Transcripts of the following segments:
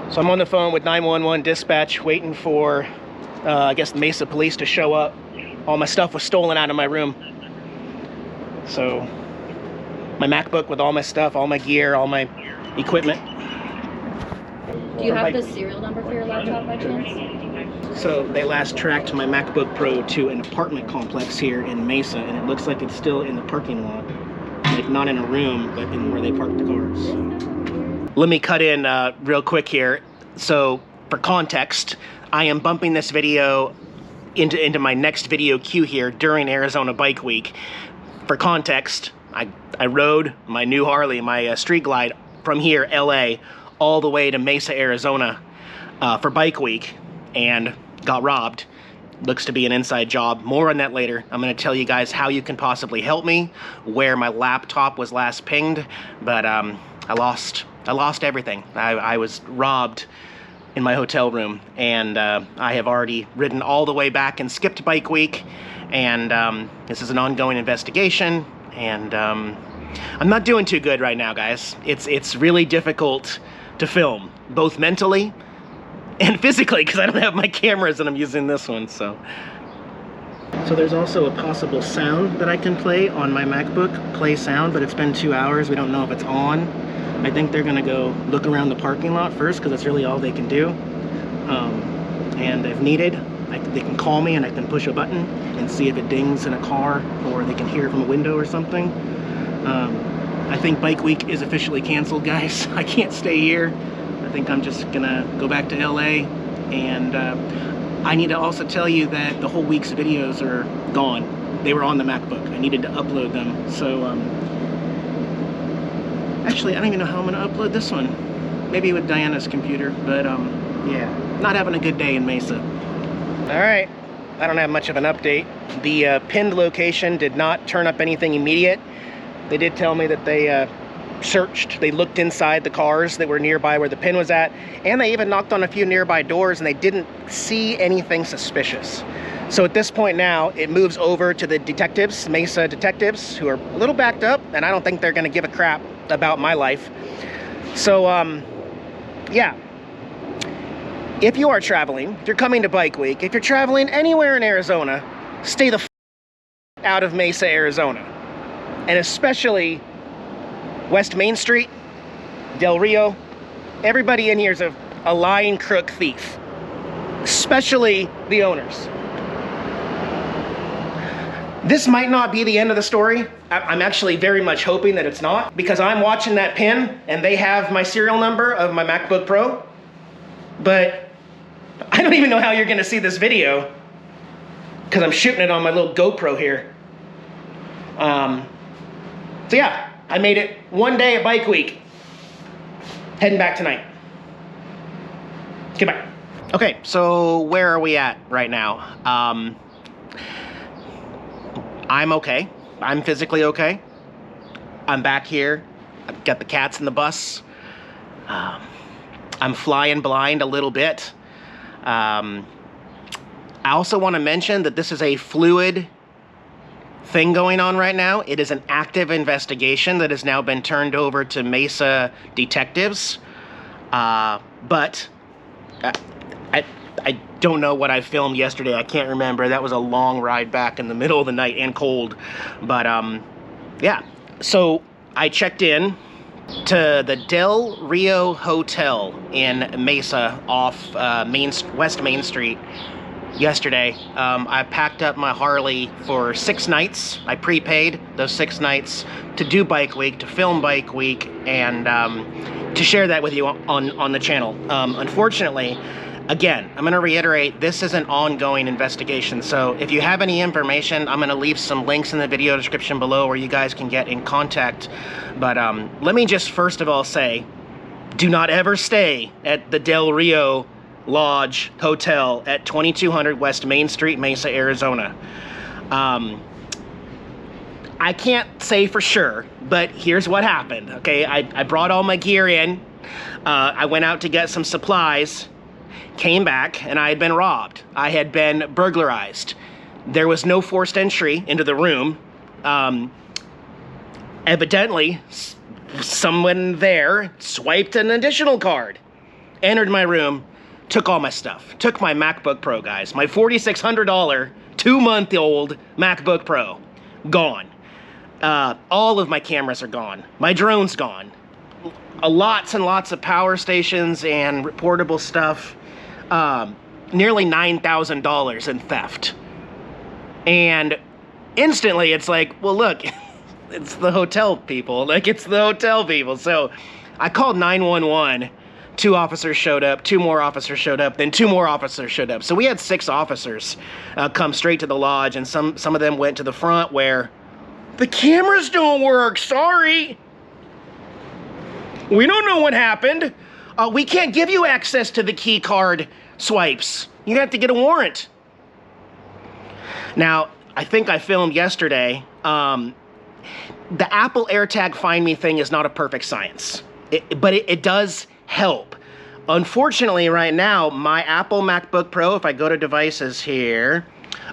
So I'm on the phone with 911 dispatch waiting for, I guess, the Mesa police to show up. All my stuff was stolen out of my room. So my MacBook with all my stuff, all my gear, all my equipment. Do you have the serial number for your laptop by chance? So they last tracked my MacBook Pro to an apartment complex here in Mesa, and it looks like it's still in the parking lot. Like not in a room, but in where they parked the cars. Let me cut in real quick here. So for context, I am bumping this video into my next video queue here during Arizona Bike Week. For context, I rode my new Harley, my Street Glide, from here, LA, all the way to Mesa, Arizona for Bike Week, and got robbed. Looks to be an inside job. More on that later. I'm going to tell you guys how you can possibly help me, where my laptop was last pinged, but I lost everything. I was robbed in my hotel room, and I have already ridden all the way back and skipped Bike Week, and this is an ongoing investigation, and I'm not doing too good right now, guys. It's really difficult to film, both mentally and physically, because I don't have my cameras and I'm using this one. So there's also a possible sound that I can play on my MacBook, play sound, but it's been 2 hours. We don't know if it's on. I think they're gonna go look around the parking lot first, because that's really all they can do. And if needed, they can call me and I can push a button and see if it dings in a car, or they can hear it from a window or something. I think Bike Week is officially canceled, guys. I can't stay here. I think I'm just gonna go back to LA, and I need to also tell you that the whole week's videos are gone. They were on the MacBook. I needed to upload them. So actually, I don't even know how I'm gonna upload this one. Maybe with Diana's computer, but yeah, not having a good day in Mesa. All right, I don't have much of an update. The pinned location did not turn up anything immediate. They did tell me that they searched, they looked inside the cars that were nearby where the pin was at, and they even knocked on a few nearby doors, and they didn't see anything suspicious. So at this point now, it moves over to the detectives, Mesa detectives, who are a little backed up, and I don't think they're gonna give a crap about my life. So, yeah. If you are traveling, if you're coming to Bike Week, if you're traveling anywhere in Arizona, stay the f out of Mesa, Arizona. And especially West Main Street, Del Rio. Everybody in here is a lying crook thief, especially the owners. This might not be the end of the story. I'm actually very much hoping that it's not, because I'm watching that pin and they have my serial number of my MacBook Pro, but I don't even know how you're gonna see this video because I'm shooting it on my little GoPro here. So yeah, I made it one day at Bike Week. Heading back tonight. Goodbye. Okay, so where are we at right now? I'm okay. I'm physically okay. I'm back here. I've got the cats in the bus. I'm flying blind a little bit. I also want to mention that this is a fluid thing going on right now. It is an active investigation that has now been turned over to Mesa detectives. But I don't know what I filmed yesterday. I can't remember. That was a long ride back in the middle of the night and cold. But yeah, so I checked in to the Del Rio Hotel in Mesa off West Main Street yesterday. I packed up my Harley for 6 nights. I prepaid those 6 nights to do Bike Week, to film Bike Week, and to share that with you on the channel. Unfortunately, again, I'm going to reiterate, this is an ongoing investigation, so if you have any information, I'm going to leave some links in the video description below where you guys can get in contact. But let me just first of all say, do not ever stay at the Del Rio Lodge Hotel at 2200 West Main Street, Mesa, Arizona. I can't say for sure, but here's what happened, okay? I brought all my gear in. I went out to get some supplies, came back, and I had been robbed. I had been burglarized. There was no forced entry into the room. Evidently, someone there swiped an additional card. entered my room, took all my stuff. Took my MacBook Pro, guys. My $4,600, 2-month-old MacBook Pro. Gone. All of my cameras are gone. My drone's gone. Lots and lots of power stations and portable stuff. Nearly $9,000 in theft. And instantly it's like, well, look, it's the hotel people. Like, it's the hotel people. So I called 911. 2 officers showed up, 2 more officers showed up, then 2 more officers showed up. So we had 6 officers come straight to the lodge, and some of them went to the front where the cameras don't work, sorry. We don't know what happened. We can't give you access to the key card swipes. You have to get a warrant. Now, I think I filmed yesterday, the Apple AirTag Find Me thing is not a perfect science, but it does help. Unfortunately, right now, my Apple MacBook Pro, if I go to devices here,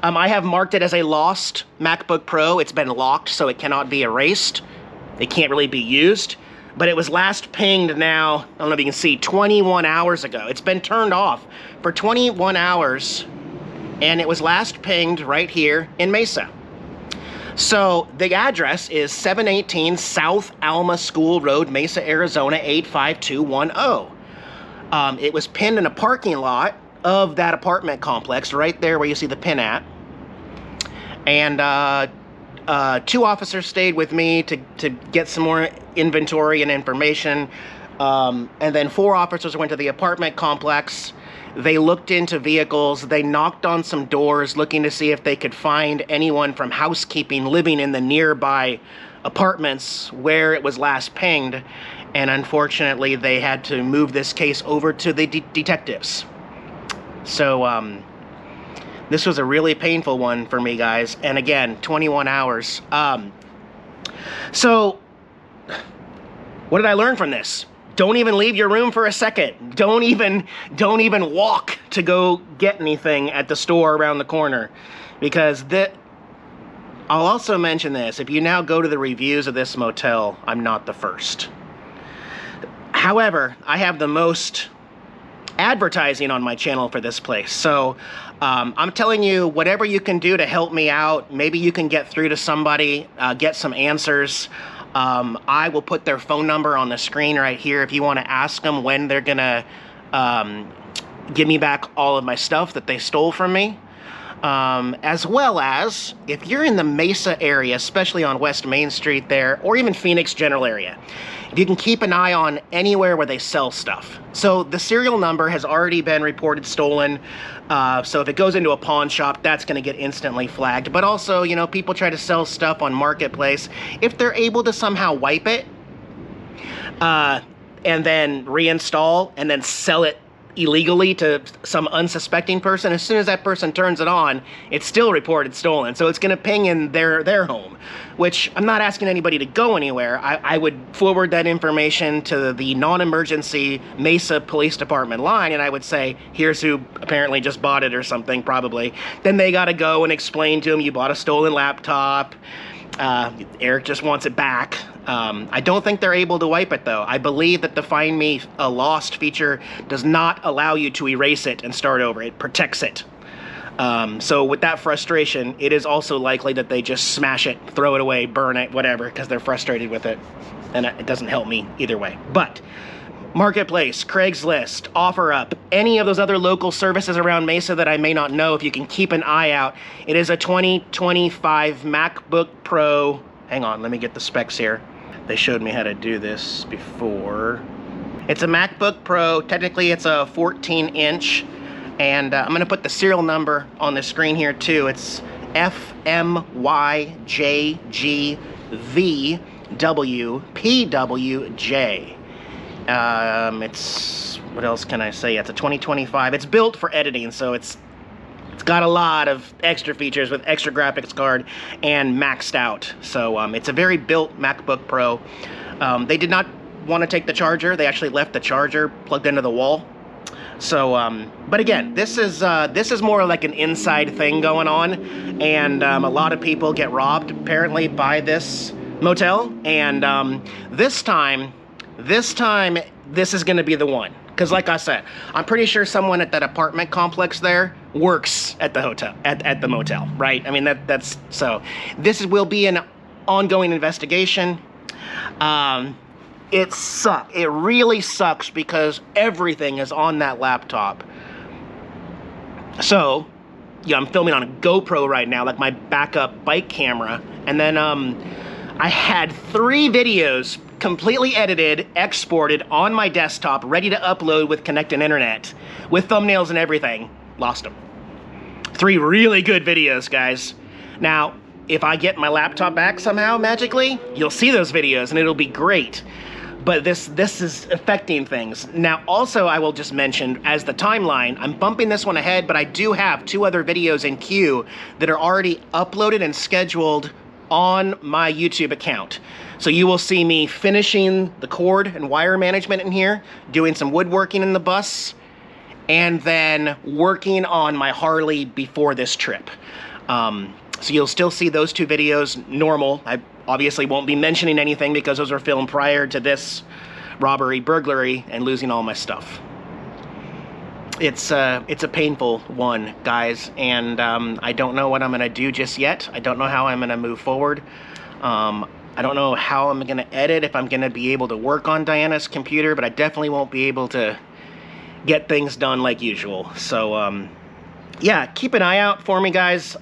I have marked it as a lost MacBook Pro. It's been locked, so it cannot be erased. It can't really be used. But it was last pinged now, I don't know if you can see, 21 hours ago. It's been turned off for 21 hours, and it was last pinged right here in Mesa. So the address is 718 South Alma School Road, Mesa, Arizona, 85210. It was pinned in a parking lot of that apartment complex, right there where you see the pin at. And 2 officers stayed with me to get some more inventory and information. And then 4 officers went to the apartment complex. They looked into vehicles. They knocked on some doors looking to see if they could find anyone from housekeeping living in the nearby apartments where it was last pinged. And unfortunately, they had to move this case over to the detectives. So, this was a really painful one for me, guys. And again, 21 hours. So, what did I learn from this? Don't even leave your room for a second. Don't even walk to go get anything at the store around the corner. Because I'll also mention this. If you now go to the reviews of this motel, I'm not the first. However, I have the most advertising on my channel for this place. So I'm telling you, whatever you can do to help me out, maybe you can get through to somebody, get some answers. I will put their phone number on the screen right here if you want to ask them when they're gonna give me back all of my stuff that they stole from me. As well as, if you're in the Mesa area, especially on West Main Street there, or even Phoenix general area, if you can keep an eye on anywhere where they sell stuff. So the serial number has already been reported stolen. So if it goes into a pawn shop, that's going to get instantly flagged. But also, you know, people try to sell stuff on Marketplace. If they're able to somehow wipe it, and then reinstall and then sell it illegally to some unsuspecting person, as soon as that person turns it on, it's still reported stolen. So it's going to ping in their home, which I'm not asking anybody to go anywhere. I would forward that information to the non-emergency Mesa Police Department line, and I would say, here's who apparently just bought it or something, probably. Then they got to go and explain to them, you bought a stolen laptop. Eric just wants it back. I don't think they're able to wipe it, though. I believe that the Find Me Lost feature does not allow you to erase it and start over. It protects it. So with that frustration, it is also likely that they just smash it, throw it away, burn it, whatever, because they're frustrated with it. And it doesn't help me either way. But Marketplace, Craigslist, OfferUp, any of those other local services around Mesa that I may not know, if you can keep an eye out. It is a 2025 MacBook Pro. Hang on, let me get the specs here. They showed me how to do this before. It's a MacBook Pro. Technically, it's a 14-inch. And I'm going to put the serial number on the screen here, too. It's FMYJGVWPWJ. It's, what else can I say? It's a 2025. It's built for editing, so it's got a lot of extra features with extra graphics card and maxed out. So it's a very built MacBook Pro. They did not want to take the charger. They actually left the charger plugged into the wall. So, but again, this is more like an inside thing going on, and a lot of people get robbed apparently by this motel. And this time this is gonna be the one. Because like I said, I'm pretty sure someone at that apartment complex there works at the hotel, at the motel, right? I mean, that's, so this will be an ongoing investigation. It sucks. It really sucks because everything is on that laptop. So, yeah, I'm filming on a GoPro right now, like my backup bike camera. And then I had 3 videos completely edited, exported on my desktop, ready to upload with connected internet, with thumbnails and everything. Lost them. 3 really good videos, guys. Now, if I get my laptop back somehow, magically, you'll see those videos and it'll be great. But this is affecting things. Now, also, I will just mention, as the timeline, I'm bumping this one ahead, but I do have 2 other videos in queue that are already uploaded and scheduled on my YouTube account. So you will see me finishing the cord and wire management in here, doing some woodworking in the bus, and then working on my Harley before this trip. So you'll still see those 2 videos normal. I obviously won't be mentioning anything because those were filmed prior to this robbery, burglary, and losing all my stuff. It's a painful one, guys, and I don't know what I'm gonna do just yet. I don't know how I'm gonna move forward. I don't know how I'm gonna edit, if I'm gonna be able to work on Diana's computer, but I definitely won't be able to get things done like usual. So, yeah, keep an eye out for me, guys.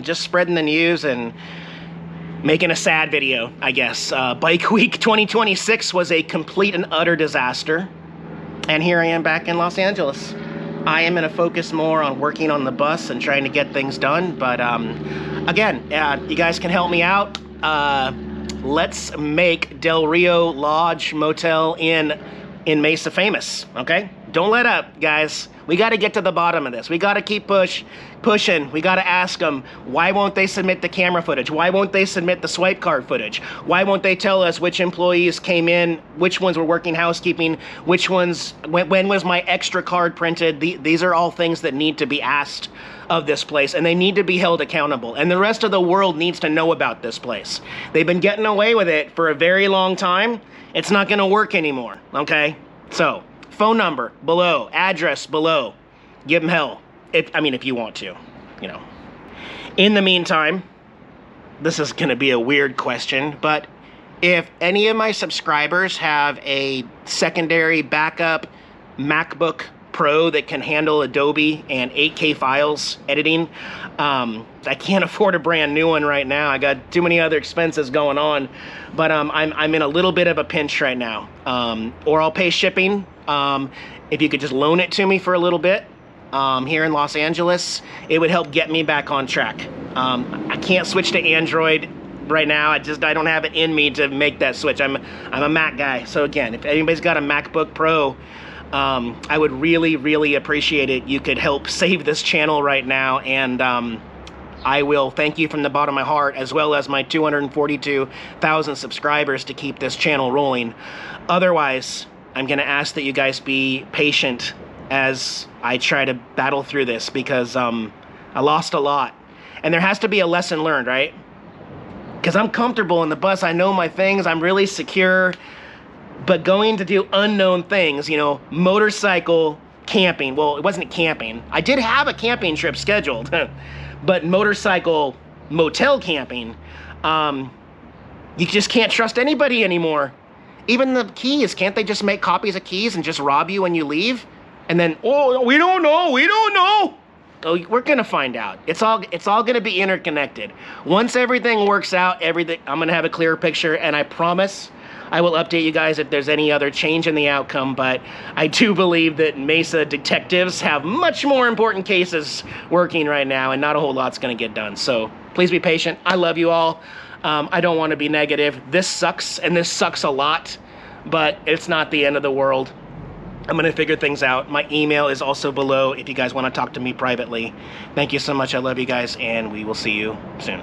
Just spreading the news and making a sad video, I guess. Bikeweek 2026 was a complete and utter disaster. And here I am back in Los Angeles. I am going to focus more on working on the bus and trying to get things done. But again, you guys can help me out. Let's make Del Rio Lodge Motel in Mesa famous, okay? Don't let up, guys. We got to get to the bottom of this. We got to keep pushing. We got to ask them, why won't they submit the camera footage? Why won't they submit the swipe card footage? Why won't they tell us which employees came in, which ones were working housekeeping, which ones, when was my extra card printed? These are all things that need to be asked of this place, and they need to be held accountable. And the rest of the world needs to know about this place. They've been getting away with it for a very long time. It's not going to work anymore, okay? So, phone number below, address below. Give them hell. If you want to, you know. In the meantime, this is going to be a weird question, but if any of my subscribers have a secondary backup MacBook Pro that can handle Adobe and 8K files editing, I can't afford a brand new one right now. I got too many other expenses going on, but I'm in a little bit of a pinch right now. Or I'll pay shipping. If you could just loan it to me for a little bit here in Los Angeles, it would help get me back on track. I can't switch to Android right now. I don't have it in me to make that switch. I'm a Mac guy. So again, if anybody's got a MacBook Pro, I would really, really appreciate it. You could help save this channel right now, and I will thank you from the bottom of my heart, as well as my 242,000 subscribers to keep this channel rolling. Otherwise, I'm going to ask that you guys be patient as I try to battle through this, because I lost a lot. And there has to be a lesson learned, right? Because I'm comfortable in the bus. I know my things. I'm really secure. But going to do unknown things, you know, motorcycle camping. Well, it wasn't camping. I did have a camping trip scheduled. But motorcycle motel camping, you just can't trust anybody anymore. Even the keys, can't they just make copies of keys and just rob you when you leave? And then, oh, we don't know. Oh, we're gonna find out. It's all gonna be interconnected. Once everything works out, I'm gonna have a clearer picture, and I promise I will update you guys if there's any other change in the outcome. But I do believe that Mesa detectives have much more important cases working right now, and not a whole lot's gonna get done. So please be patient. I love you all. I don't want to be negative. This sucks, and this sucks a lot, but it's not the end of the world. I'm going to figure things out. My email is also below if you guys want to talk to me privately. Thank you so much. I love you guys, and we will see you soon.